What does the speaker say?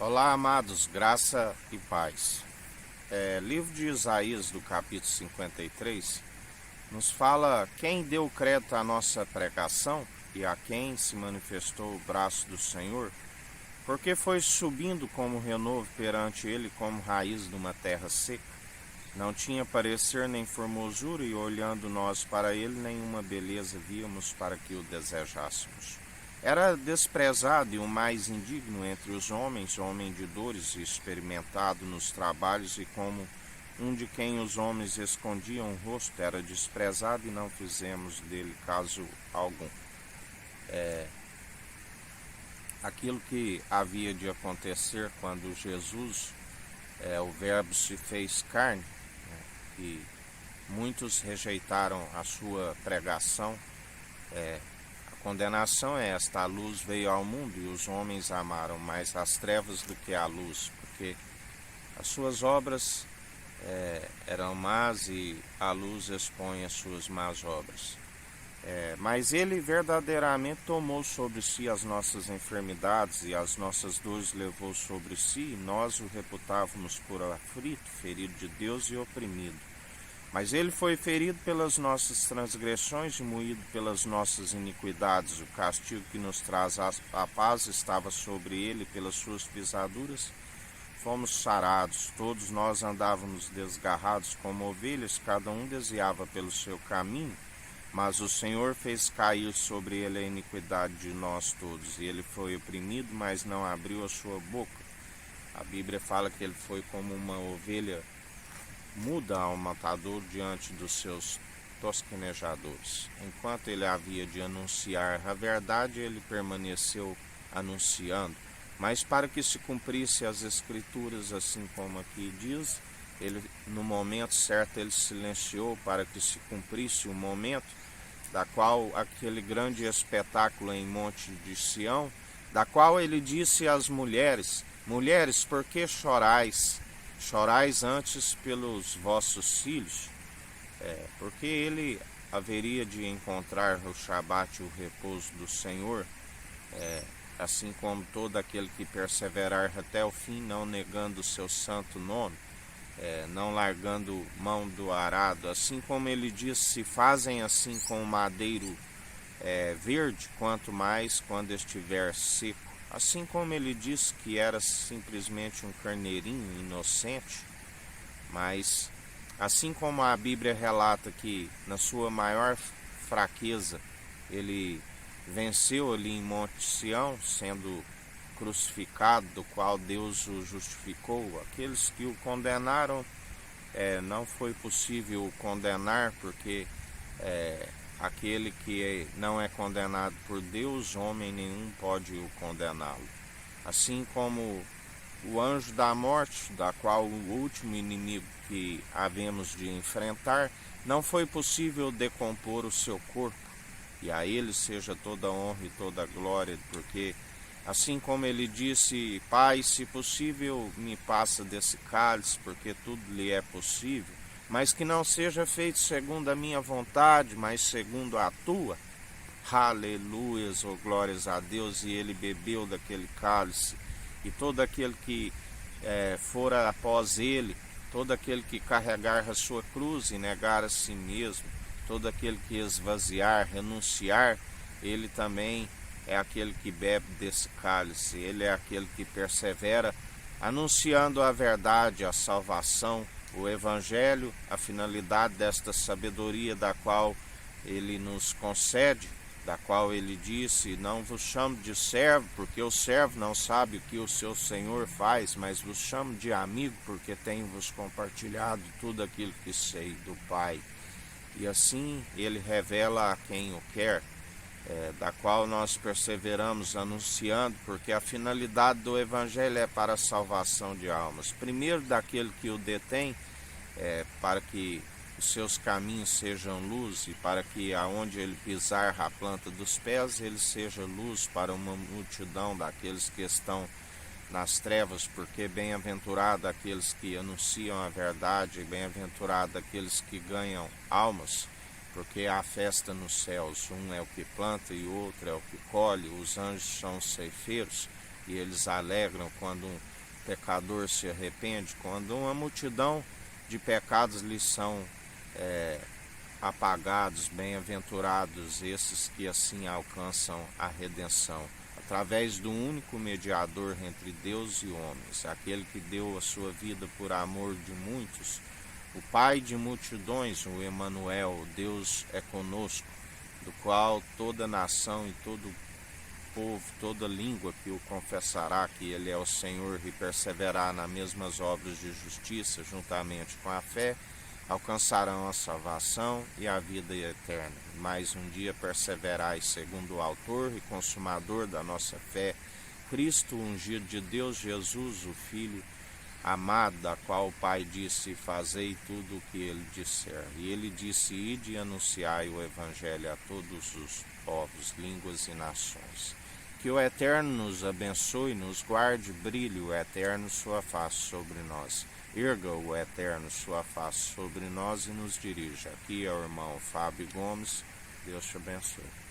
Olá, amados, graça e paz. Livro de Isaías, do capítulo 53, nos fala quem deu crédito à nossa pregação e a quem se manifestou o braço do Senhor, porque foi subindo como renovo perante ele, como raiz de uma terra seca. Não tinha parecer nem formosura, e olhando nós para ele, nenhuma beleza víamos para que o desejássemos. Era desprezado e o mais indigno entre os homens, homem de dores e experimentado nos trabalhos, e como um de quem os homens escondiam o rosto, era desprezado e não fizemos dele caso algum. Aquilo que havia de acontecer quando Jesus, o Verbo, se fez carne, e muitos rejeitaram a sua pregação. A condenação é esta: a luz veio ao mundo e os homens amaram mais as trevas do que a luz, porque as suas obras eram más e a luz expõe as suas más obras. Mas ele verdadeiramente tomou sobre si as nossas enfermidades e as nossas dores levou sobre si, e nós o reputávamos por aflito, ferido de Deus e oprimido. Mas ele foi ferido pelas nossas transgressões e moído pelas nossas iniquidades. O castigo que nos traz a paz estava sobre ele, pelas suas pisaduras fomos sarados. Todos nós andávamos desgarrados como ovelhas, cada um desviava pelo seu caminho, mas o Senhor fez cair sobre ele a iniquidade de nós todos. E ele foi oprimido, mas não abriu a sua boca. A Bíblia fala que ele foi como uma ovelha muda ao matador diante dos seus tosquenejadores. Enquanto ele havia de anunciar a verdade, ele permaneceu anunciando. Mas para que se cumprisse as Escrituras, assim como aqui diz, ele, no momento certo, ele silenciou para que se cumprisse o momento da qual aquele grande espetáculo em Monte de Sião, da qual ele disse às mulheres: mulheres, por que chorais? Chorais antes pelos vossos filhos, porque ele haveria de encontrar o Shabat, o repouso do Senhor, assim como todo aquele que perseverar até o fim, não negando o seu santo nome, não largando mão do arado. Assim como ele diz, se fazem assim com o madeiro verde, quanto mais quando estiver seco. Assim como ele disse que era simplesmente um carneirinho inocente, mas assim como a Bíblia relata que na sua maior fraqueza ele venceu ali em Monte Sião, sendo crucificado, do qual Deus o justificou. Aqueles que o condenaram, não foi possível o condenar, porque aquele que não é condenado por Deus, homem nenhum pode o condená-lo. Assim como o anjo da morte, da qual o último inimigo que havemos de enfrentar, não foi possível decompor o seu corpo, e a ele seja toda a honra e toda a glória, porque assim como ele disse: Pai, se possível, me passa desse cálice, porque tudo lhe é possível, mas que não seja feito segundo a minha vontade, mas segundo a tua. Aleluias, oh glórias a Deus. E ele bebeu daquele cálice, e todo aquele que fora após ele, todo aquele que carregar a sua cruz e negar a si mesmo, todo aquele que esvaziar, renunciar, ele também é aquele que bebe desse cálice. Ele é aquele que persevera anunciando a verdade, a salvação, o Evangelho, a finalidade desta sabedoria da qual ele nos concede, da qual ele disse: não vos chamo de servo, porque o servo não sabe o que o seu senhor faz, mas vos chamo de amigo, porque tenho-vos compartilhado tudo aquilo que sei do Pai. E assim ele revela a quem o quer, da qual nós perseveramos anunciando, porque a finalidade do Evangelho é para a salvação de almas. Primeiro daquele que o detém, para que os seus caminhos sejam luz, e para que aonde ele pisar a planta dos pés, ele seja luz para uma multidão daqueles que estão nas trevas, porque bem-aventurado aqueles que anunciam a verdade, bem-aventurado aqueles que ganham almas, porque há festa nos céus. Um é o que planta e o outro é o que colhe. Os anjos são os ceifeiros. e eles alegram quando um pecador se arrepende, quando uma multidão de pecados lhes são apagados. Bem-aventurados esses que assim alcançam a redenção, através do único mediador entre Deus e homens, aquele que deu a sua vida por amor de muitos, o Pai de multidões, o Emanuel, Deus é conosco, do qual toda nação e todo povo, toda língua que o confessará que ele é o Senhor e perseverar nas mesmas obras de justiça, juntamente com a fé, alcançarão a salvação e a vida eterna. Mais um dia perseverai segundo o autor e consumador da nossa fé, Cristo, ungido de Deus, Jesus, o Filho amado, da qual o Pai disse: fazei tudo o que ele disser. E ele disse: ide e anunciai o Evangelho a todos os povos, línguas e nações. Que o Eterno nos abençoe, nos guarde, brilhe o Eterno sua face sobre nós. Erga o Eterno sua face sobre nós e nos dirija. Aqui é o irmão Fábio Gomes. Deus te abençoe.